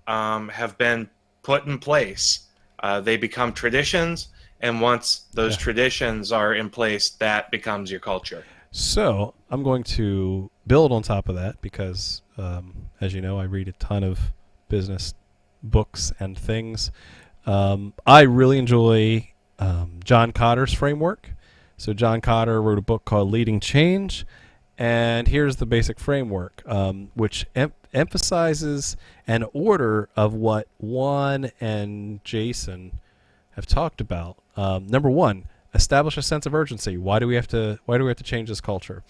have been put in place, they become traditions, And once those Yeah. traditions are in place, that becomes your culture. So I'm going to build on top of that because, as you know, I read a ton of business books and things. I really enjoy John Cotter's framework. So John Cotter wrote a book called Leading Change, and here's the basic framework, which emphasizes an order of what Juan and Jason have talked about. Number one, establish a sense of urgency. Why do we have to change this culture?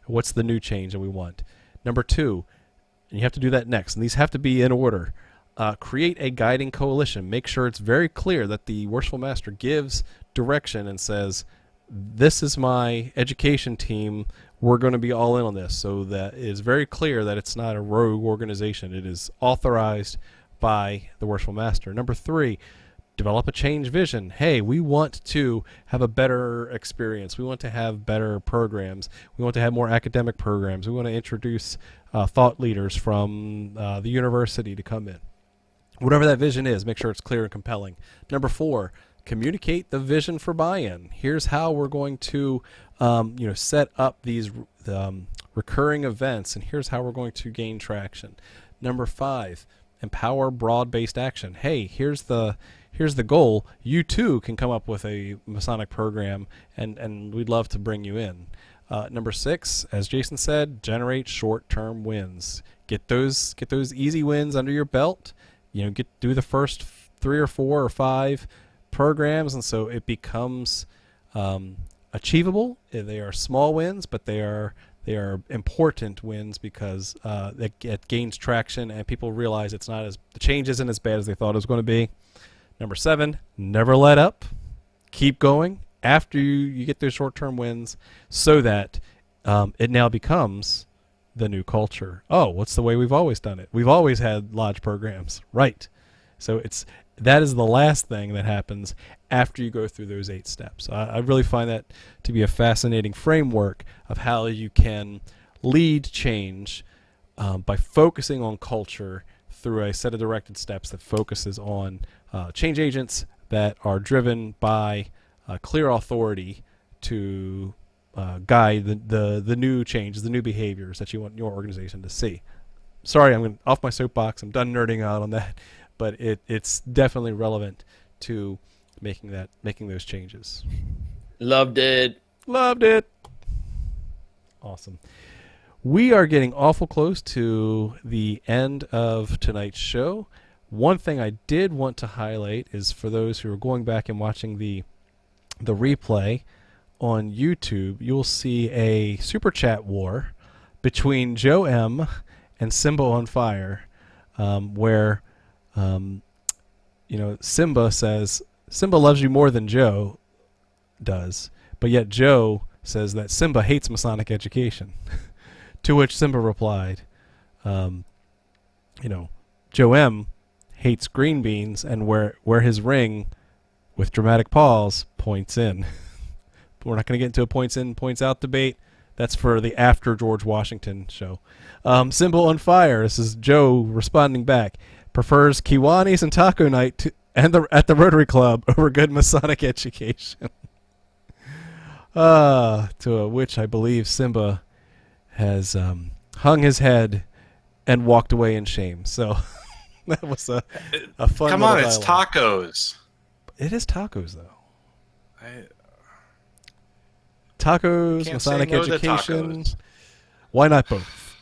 What's the new change that we want? Number two, and you have to do that next, and these have to be in order. Create a guiding coalition. Make sure it's very clear that the Worshipful Master gives direction and says, this is my education team. We're going to be all in on this, so that it is very clear that it's not a rogue organization. It is authorized by the Worshipful Master. Number three, develop a change vision. Hey, we want to have a better experience. We want to have better programs. We want to have more academic programs. We want to introduce thought leaders from the university to come in. Whatever that vision is, make sure it's clear and compelling. Number four, communicate the vision for buy-in. Here's how we're going to set up these recurring events, and here's how we're going to gain traction. Number five, empower broad-based action. Hey, here's the goal. You too can come up with a Masonic program, and we'd love to bring you in. Number six, as Jason said, generate short-term wins. Get those easy wins under your belt. Do the first 3 or 4 or 5 programs, and so it becomes achievable. They are small wins, but they are important wins because it gains traction, and people realize the change isn't as bad as they thought it was going to be. Number 7, never let up. Keep going after you get those short-term wins, so that it now becomes the new culture. Oh, what's the way we've always done it? We've always had lodge programs, right? So that is the last thing that happens after you go through those 8 steps. I really find that to be a fascinating framework of how you can lead change by focusing on culture through a set of directed steps that focuses on change agents that are driven by clear authority to guide the new changes, the new behaviors that you want your organization to see. Sorry, I'm off my soapbox. I'm done nerding out on that, but it's definitely relevant to making those changes. Loved it. Awesome. We are getting awful close to the end of tonight's show. One thing I did want to highlight is for those who are going back and watching the replay on YouTube, you'll see a super chat war between Joe M and Simba on Fire, where Simba says Simba loves you more than Joe does, but yet Joe says that Simba hates Masonic education. To which Simba replied, Joe M hates green beans and where his ring, with dramatic pause, points in. But we're not going to get into a points in, points out debate. That's for the after George Washington show. Symbol on Fire. This is Joe responding back. Prefers Kiwanis and taco night at the Rotary Club over good Masonic education. To which I believe Simba has hung his head and walked away in shame. So that was a fun. Come on, dialogue. it's tacos. It is tacos, though. Tacos, Can't Masonic say no to education. tacos. Why not both?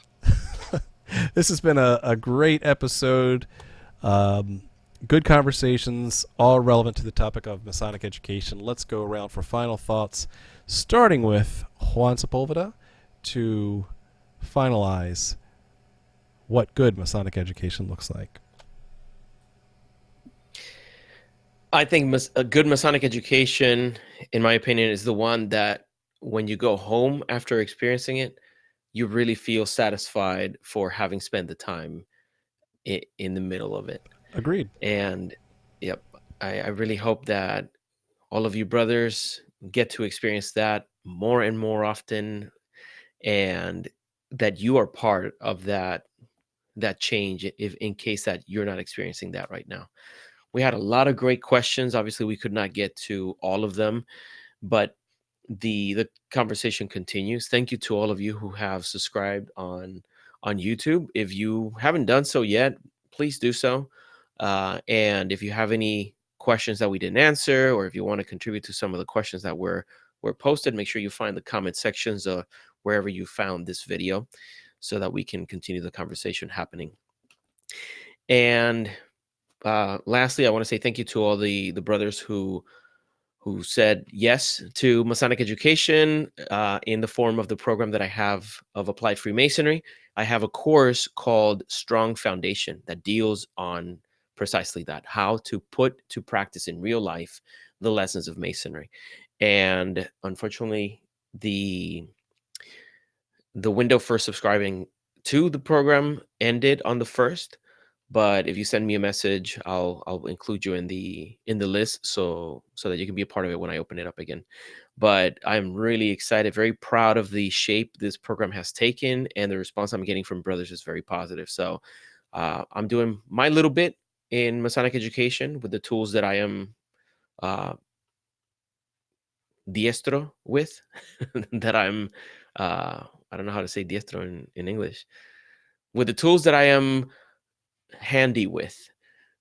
This has been a great episode. Good conversations, all relevant to the topic of Masonic education. Let's go around for final thoughts, starting with Juan Sepulveda to finalize what good Masonic education looks like. I think a good Masonic education, in my opinion, is the one that when you go home after experiencing it, you really feel satisfied for having spent the time in the middle of it. Agreed. And yep, I really hope that all of you brothers get to experience that more and more often, and that you are part of that change if in case that you're not experiencing that right now. We had a lot of great questions. Obviously, we could not get to all of them, but the conversation continues. Thank you to all of you who have subscribed on YouTube. If you haven't done so yet, please do so. And if you have any questions that we didn't answer, or if you want to contribute to some of the questions that were posted, make sure you find the comment sections wherever you found this video, so that we can continue the conversation happening. And lastly, I want to say thank you to all the brothers who said yes to Masonic education in the form of the program that I have of Applied Freemasonry. I have a course called Strong Foundation that deals on precisely that, how to put to practice in real life the lessons of Masonry. And unfortunately, the window for subscribing to the program ended on the 1st. But if you send me a message, I'll include you in the list so that you can be a part of it when I open it up again. But I'm really excited, very proud of the shape this program has taken, and the response I'm getting from brothers is very positive. So I'm doing my little bit in Masonic education with the tools that I am diestro with, that I'm I don't know how to say diestro in English, with the tools that I am handy with.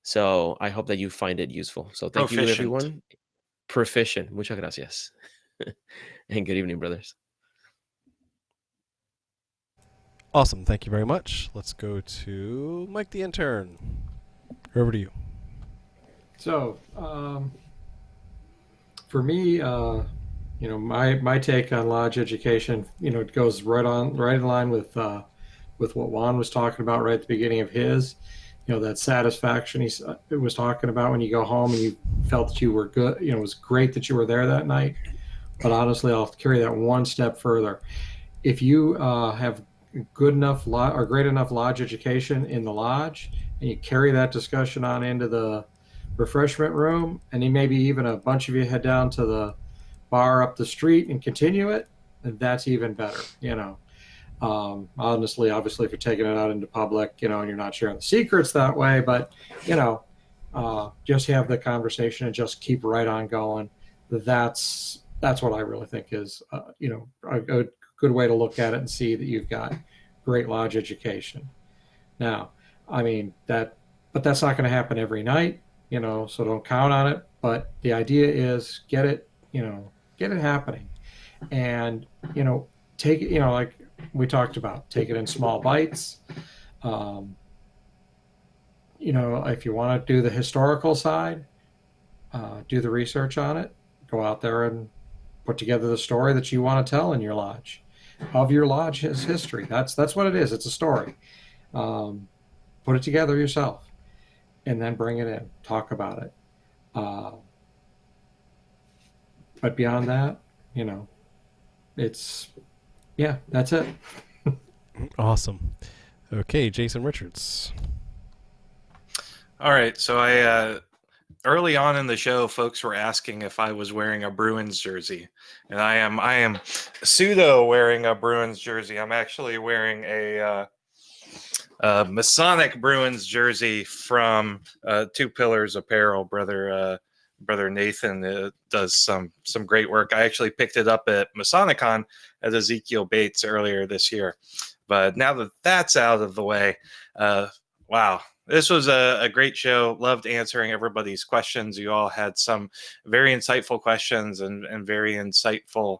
So I hope that you find it useful. So thank you, everyone. Proficient. Muchas gracias. And good evening, brothers. Awesome. Thank you very much. Let's go to Mike the intern. Over to you. So, for me, my take on lodge education, it goes right in line with what Juan was talking about right at the beginning of his. That satisfaction he was talking about when you go home and you felt that you were good. It was great that you were there that night. But honestly, I'll carry that one step further. If you have good enough or great enough lodge education in the lodge, and you carry that discussion on into the refreshment room, and then maybe even a bunch of you head down to the bar up the street and continue it, then that's even better. Honestly, obviously, if you're taking it out into public, and you're not sharing the secrets that way, but just have the conversation and just keep right on going. That's what I really think is a good way to look at it and see that you've got great lodge education. Now, but that's not going to happen every night, so don't count on it. But the idea is get it happening, and take it, like we talked about, take it in small bites. If you want to do the historical side, do the research on it, go out there and put together the story that you want to tell in your lodge, of your lodge's history. That's what it is. It's a story. Put it together yourself, and then bring it in. Talk about it. But beyond that, that's it. Awesome. Okay, Jason Richards. All right, so I early on in the show, folks were asking if I was wearing a Bruins jersey, and I am pseudo wearing a Bruins jersey. I'm actually wearing a Masonic Bruins jersey from Two Pillars Apparel. Brother Nathan does some great work. I actually picked it up at Masonicon at Ezekiel Bates earlier this year. But now that that's out of the way, wow. This was a great show. Loved answering everybody's questions. You all had some very insightful questions and very insightful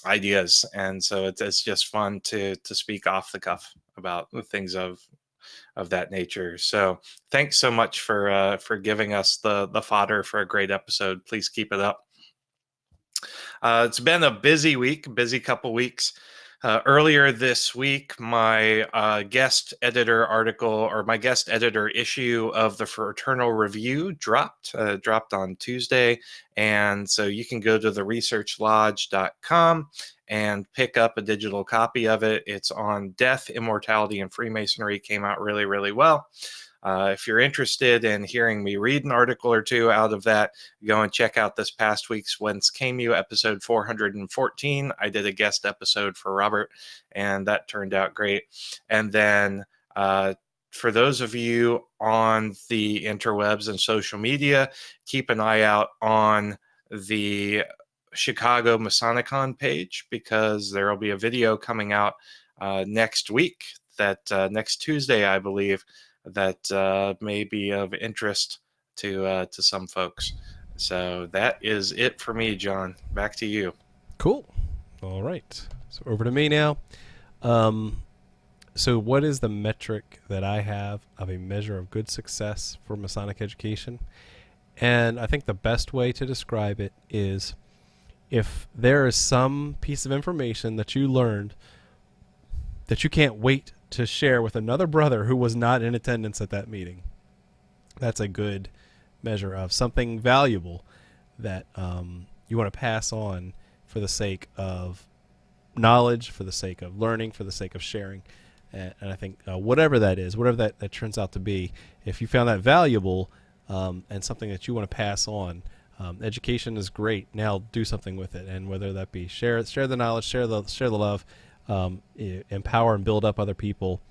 ideas. And so it's just fun to speak off the cuff about things of that nature. So thanks so much for giving us the fodder for a great episode. Please keep it up. It's been a busy couple weeks. Earlier this week, my guest editor article, or my guest editor issue of the Fraternal Review dropped on Tuesday. And so you can go to theresearchlodge.com and pick up a digital copy of it. It's on Death, Immortality, and Freemasonry. Came out really, really well. If you're interested in hearing me read an article or two out of that, go and check out this past week's Whence Came You, episode 414. I did a guest episode for Robert, and that turned out great. And then for those of you on the interwebs and social media, keep an eye out on the Chicago Masonicon page, because there will be a video coming out next week, that next Tuesday, I believe, that may be of interest to some folks. So that is it for me, John. Back to you. Cool. All right. So over to me now. So what is the metric that I have of a measure of good success for Masonic education? And I think the best way to describe it is, if there is some piece of information that you learned that you can't wait to share with another brother who was not in attendance at that meeting, that's a good measure of something valuable that you want to pass on for the sake of knowledge, for the sake of learning, for the sake of sharing. And I think whatever that is, whatever that turns out to be, if you found that valuable and something that you want to pass on, education is great. Now do something with it, and whether that be share the knowledge, share the love, empower and build up other people.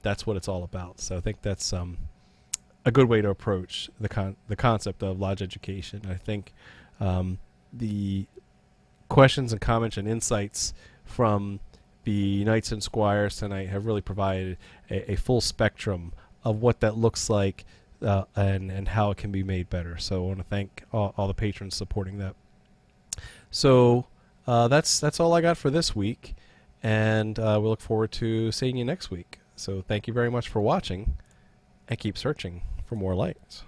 That's what it's all about. So I think that's a good way to approach the concept of lodge education. I think the questions and comments and insights from the Knights and Squires tonight have really provided a full spectrum of what that looks like and how it can be made better. So I want to thank all the patrons supporting that. So that's all I got for this week, and we look forward to seeing you next week. So thank you very much for watching, and keep searching for more lights.